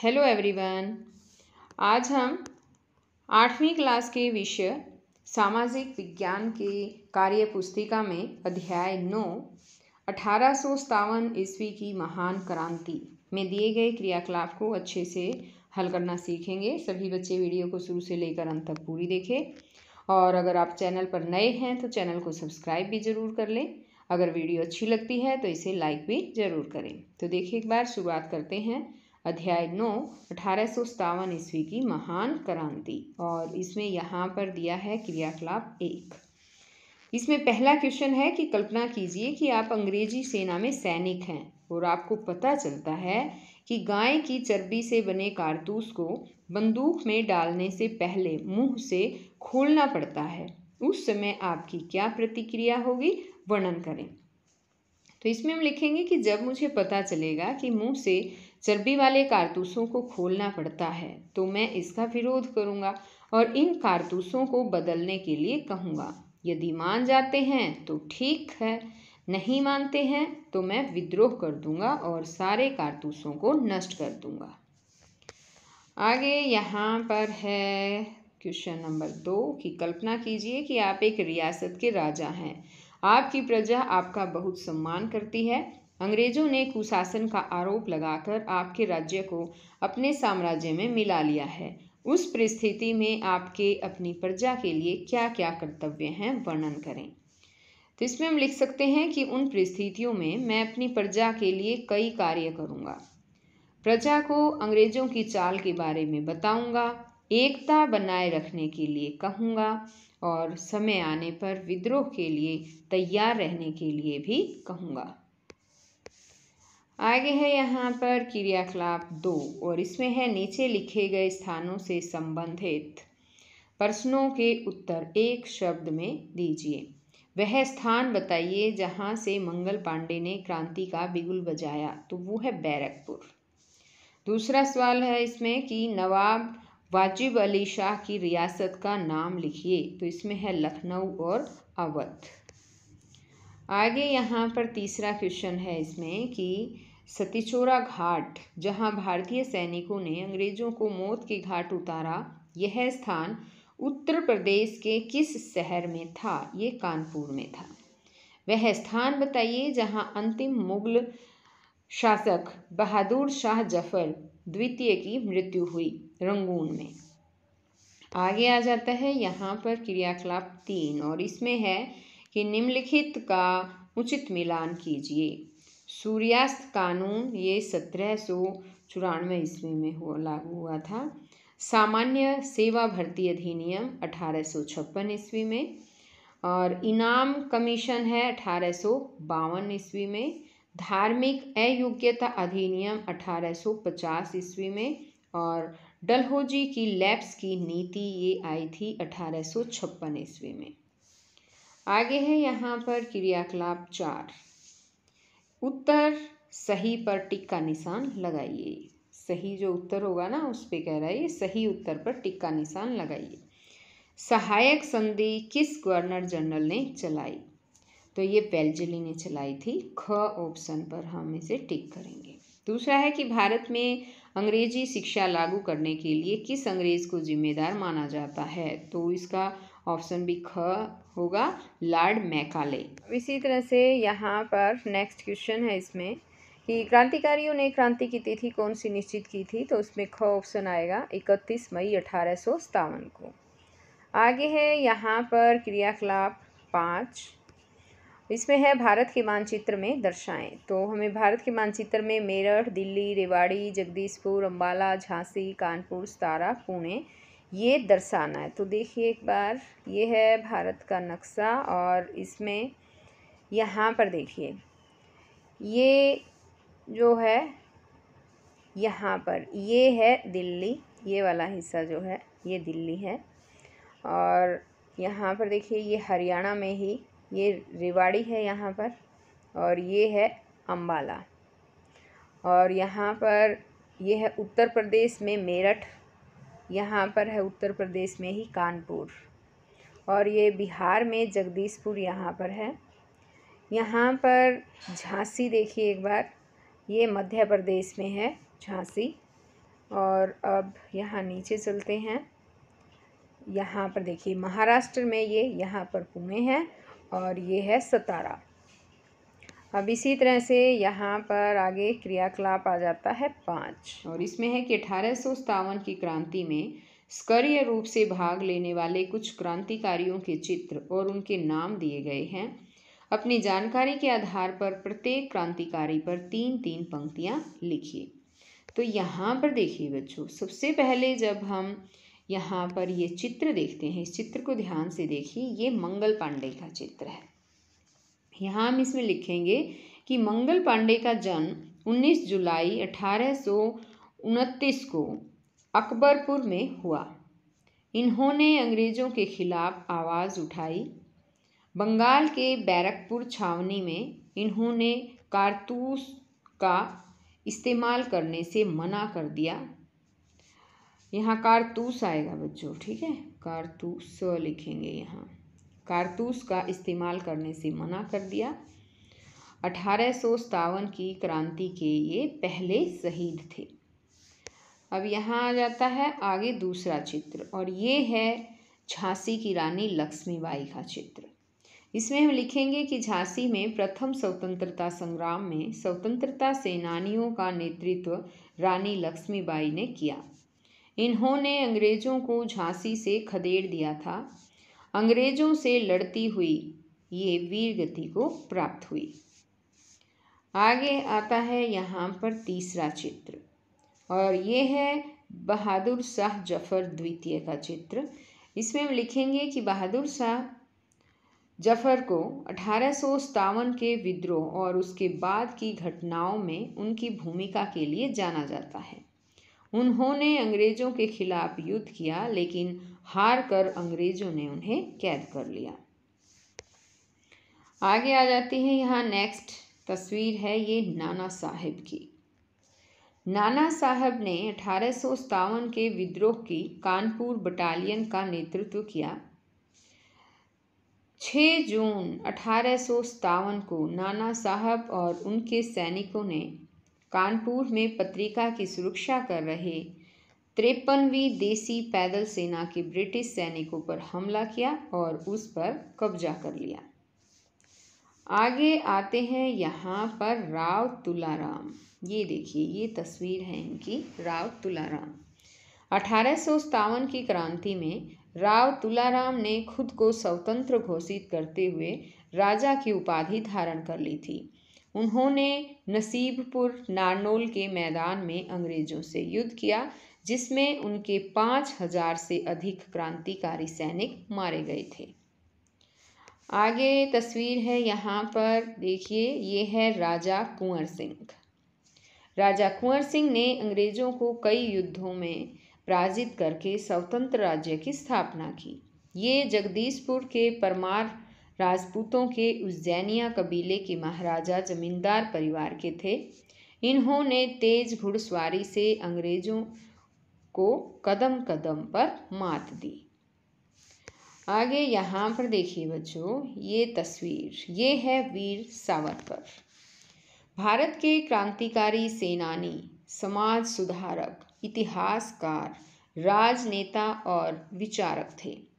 Hello everyone. आज हम 8वीं क्लास के विषय सामाजिक विज्ञान के कार्य पुस्तिका में अध्याय 9 1857 ईस्वी की महान क्रांति में दिए गए क्रियाकलाप को अच्छे से हल करना सीखेंगे। सभी बच्चे वीडियो को शुरू से लेकर अंत तक पूरी देखें और अगर आप चैनल पर नए हैं तो चैनल को सब्सक्राइब भी ज़रूर कर लें। अगर वीडियो अच्छी लगती है तो इसे लाइक भी ज़रूर करें। तो देखिए, एक बार शुरुआत करते हैं। अध्याय 9 1857 ईस्वी की महान क्रांति, और इसमें यहाँ पर दिया है क्रियाकलाप 1। इसमें पहला क्वेश्चन है कि कल्पना कीजिए कि आप अंग्रेजी सेना में सैनिक हैं और आपको पता चलता है कि गाय की चर्बी से बने कारतूस को बंदूक में डालने से पहले मुंह से खोलना पड़ता है। उस समय आपकी क्या प्रतिक्रिया होगी, वर्णन करें। तो इसमें हम लिखेंगे कि जब मुझे पता चलेगा कि मुंह से चर्बी वाले कारतूसों को खोलना पड़ता है तो मैं इसका विरोध करूंगा और इन कारतूसों को बदलने के लिए कहूंगा। यदि मान जाते हैं तो ठीक है, नहीं मानते हैं तो मैं विद्रोह कर दूंगा और सारे कारतूसों को नष्ट कर दूंगा। आगे यहाँ पर है क्वेश्चन नंबर 2 कि कल्पना कीजिए कि आप एक रियासत के राजा हैं। आपकी प्रजा आपका बहुत सम्मान करती है। अंग्रेजों ने कुशासन का आरोप लगाकर आपके राज्य को अपने साम्राज्य में मिला लिया है। उस परिस्थिति में आपके अपनी प्रजा के लिए क्या क्या कर्तव्य हैं, वर्णन करें। तो इसमें हम लिख सकते हैं कि उन परिस्थितियों में मैं अपनी प्रजा के लिए कई कार्य करूँगा। प्रजा को अंग्रेजों की चाल के बारे में बताऊंगा, एकता बनाए रखने के लिए कहूँगा और समय आने पर विद्रोह के लिए तैयार रहने के लिए भी कहूँगा। आगे है यहाँ पर क्रियाकलाप 2 और इसमें है नीचे लिखे गए स्थानों से संबंधित प्रश्नों के उत्तर एक शब्द में दीजिए। वह स्थान बताइए जहाँ से मंगल पांडे ने क्रांति का बिगुल बजाया, तो वो है बैरकपुर। दूसरा सवाल है इसमें कि नवाब वाजिब अली शाह की रियासत का नाम लिखिए, तो इसमें है लखनऊ और अवध। आगे यहाँ पर तीसरा क्वेश्चन है इसमें कि सतीचोरा घाट, जहाँ भारतीय सैनिकों ने अंग्रेजों को मौत के घाट उतारा, यह स्थान उत्तर प्रदेश के किस शहर में था? ये कानपुर में था। वह स्थान बताइए जहाँ अंतिम मुगल शासक बहादुर शाह जफर द्वितीय की मृत्यु हुई, रंगून में। आगे आ जाता है यहाँ पर क्रियाकलाप 3 और इसमें है कि निम्नलिखित का उचित मिलान कीजिए। सूर्यास्त कानून ये 1794 ईस्वी में लागू हुआ था। सामान्य सेवा भर्ती अधिनियम 1856 ईस्वी में, और इनाम कमीशन है 1852 ईस्वी में। धार्मिक अयोग्यता अधिनियम 1850 ईस्वी में, और डलहौजी की लैप्स की नीति ये आई थी 1856 ईस्वी में। आगे है यहाँ पर क्रियाकलाप 4। उत्तर सही पर टिक का निशान लगाइए। सही जो उत्तर होगा ना उस पे कह रहा है, ये सही उत्तर पर टिक का निशान लगाइए। सहायक संधि किस गवर्नर जनरल ने चलाई? तो ये वेल्जली ने चलाई थी। ख ऑप्शन पर हम इसे टिक करेंगे। दूसरा है कि भारत में अंग्रेजी शिक्षा लागू करने के लिए किस अंग्रेज को जिम्मेदार माना जाता है? तो इसका ऑप्शन भी ख होगा, लॉर्ड मैकाले। इसी तरह से यहाँ पर नेक्स्ट क्वेश्चन है इसमें कि क्रांतिकारियों ने क्रांति की तिथि कौन सी निश्चित की थी? तो उसमें ख ऑप्शन आएगा, 31 मई 1857 को। आगे है यहाँ पर क्रियाकलाप 5। इसमें है भारत के मानचित्र में दर्शाएं। तो हमें भारत के मानचित्र में मेरठ, दिल्ली, रेवाड़ी, जगदीशपुर, अम्बाला, झांसी, कानपुर, सतारा, पुणे ये दर्शाना है। तो देखिए एक बार, ये है भारत का नक्शा और इसमें यहाँ पर देखिए ये जो है यहाँ पर ये है दिल्ली, ये वाला हिस्सा जो है ये दिल्ली है, और यहाँ पर देखिए ये हरियाणा में ही ये रेवाड़ी है यहाँ पर, और ये है अम्बाला, और यहाँ पर ये है उत्तर प्रदेश में मेरठ, यहाँ पर है उत्तर प्रदेश में ही कानपुर, और ये बिहार में जगदीशपुर यहाँ पर है। यहाँ पर झांसी देखिए एक बार, ये मध्य प्रदेश में है झांसी, और अब यहाँ नीचे चलते हैं। यहाँ पर देखिए महाराष्ट्र में ये यहाँ पर पुणे है और ये है सतारा। अब इसी तरह से यहाँ पर आगे क्रियाकलाप आ जाता है 5 और इसमें है कि 1857 की क्रांति में सक्रिय रूप से भाग लेने वाले कुछ क्रांतिकारियों के चित्र और उनके नाम दिए गए हैं। अपनी जानकारी के आधार पर प्रत्येक क्रांतिकारी पर 3-3 पंक्तियाँ लिखिए। तो यहाँ पर देखिए बच्चों, सबसे पहले जब हम यहाँ पर ये चित्र देखते हैं, इस चित्र को ध्यान से देखिए, ये मंगल पांडे का चित्र है। यहाँ हम इसमें लिखेंगे कि मंगल पांडे का जन्म 19 जुलाई 1829 को अकबरपुर में हुआ। इन्होंने अंग्रेज़ों के खिलाफ आवाज़ उठाई। बंगाल के बैरकपुर छावनी में इन्होंने कारतूस का इस्तेमाल करने से मना कर दिया। यहाँ कारतूस आएगा बच्चों, ठीक है, कारतूस लिखेंगे यहाँ। कारतूस का इस्तेमाल करने से मना कर दिया। 1857 की क्रांति के ये पहले शहीद थे। अब यहाँ आ जाता है आगे दूसरा चित्र और ये है झांसी की रानी लक्ष्मीबाई का चित्र। इसमें हम लिखेंगे कि झांसी में प्रथम स्वतंत्रता संग्राम में स्वतंत्रता सेनानियों का नेतृत्व रानी लक्ष्मीबाई ने किया। इन्होंने अंग्रेज़ों को झांसी से खदेड़ दिया था। अंग्रेज़ों से लड़ती हुई ये वीर गति को प्राप्त हुई। आगे आता है यहाँ पर तीसरा चित्र और ये है बहादुर शाह जफ़र द्वितीय का चित्र। इसमें हम लिखेंगे कि बहादुर शाह जफ़र को 1857 के विद्रोह और उसके बाद की घटनाओं में उनकी भूमिका के लिए जाना जाता है। उन्होंने अंग्रेज़ों के खिलाफ युद्ध किया, लेकिन हार कर अंग्रेज़ों ने उन्हें कैद कर लिया। आगे आ जाती है यहाँ नेक्स्ट तस्वीर है ये नाना साहब की। नाना साहब ने 1857 के विद्रोह की कानपुर बटालियन का नेतृत्व किया। 6 जून 1857 को नाना साहब और उनके सैनिकों ने कानपुर में पत्रिका की सुरक्षा कर रहे 53वीं देसी पैदल सेना के ब्रिटिश सैनिकों पर हमला किया और उस पर कब्जा कर लिया। आगे आते हैं यहाँ पर राव तुलाराम। ये देखिए, ये तस्वीर है इनकी, राव तुलाराम। 1857 की क्रांति में राव तुलाराम ने खुद को स्वतंत्र घोषित करते हुए राजा की उपाधि धारण कर ली थी। उन्होंने नसीबपुर नारनौल के मैदान में अंग्रेज़ों से युद्ध किया, जिसमें उनके 5000 से अधिक क्रांतिकारी सैनिक मारे गए थे। आगे तस्वीर है यहाँ पर देखिए, ये है राजा कुंवर सिंह। राजा कुंवर सिंह ने अंग्रेज़ों को कई युद्धों में पराजित करके स्वतंत्र राज्य की स्थापना की। ये जगदीशपुर के परमार राजपूतों के उज्जैनिया कबीले के महाराजा जमींदार परिवार के थे। इन्होंने तेज घुड़सवारी से अंग्रेज़ों को कदम कदम पर मात दी। आगे यहाँ पर देखिए बच्चों, ये तस्वीर, ये है वीर सावरकर। भारत के क्रांतिकारी सेनानी, समाज सुधारक, इतिहासकार, राजनेता और विचारक थे।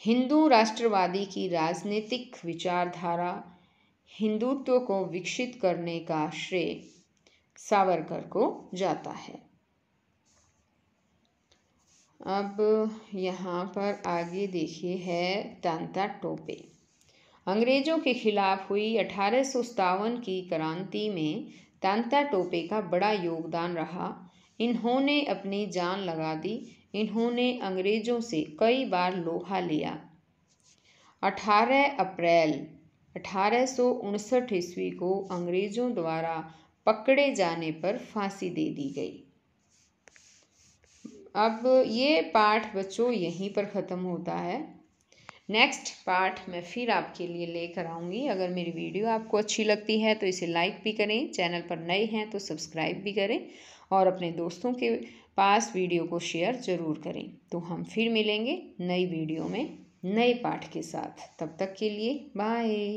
हिंदू राष्ट्रवादी की राजनीतिक विचारधारा, हिंदुत्व को विकसित करने का श्रेय सावरकर को जाता है। अब यहाँ पर आगे देखिए है तांता टोपे। अंग्रेज़ों के खिलाफ हुई 1857 की क्रांति में तांता टोपे का बड़ा योगदान रहा। इन्होंने अपनी जान लगा दी। इन्होंने अंग्रेज़ों से कई बार लोहा लिया। 18 अप्रैल 1859 ईस्वी को अंग्रेज़ों द्वारा पकड़े जाने पर फांसी दे दी गई। अब ये पाठ बच्चों यहीं पर ख़त्म होता है। नेक्स्ट पार्ट मैं फिर आपके लिए लेकर आऊँगी। अगर मेरी वीडियो आपको अच्छी लगती है तो इसे लाइक भी करें, चैनल पर नए हैं तो सब्सक्राइब भी करें और अपने दोस्तों के पास वीडियो को शेयर ज़रूर करें। तो हम फिर मिलेंगे नई वीडियो में नए पाठ के साथ। तब तक के लिए बाय।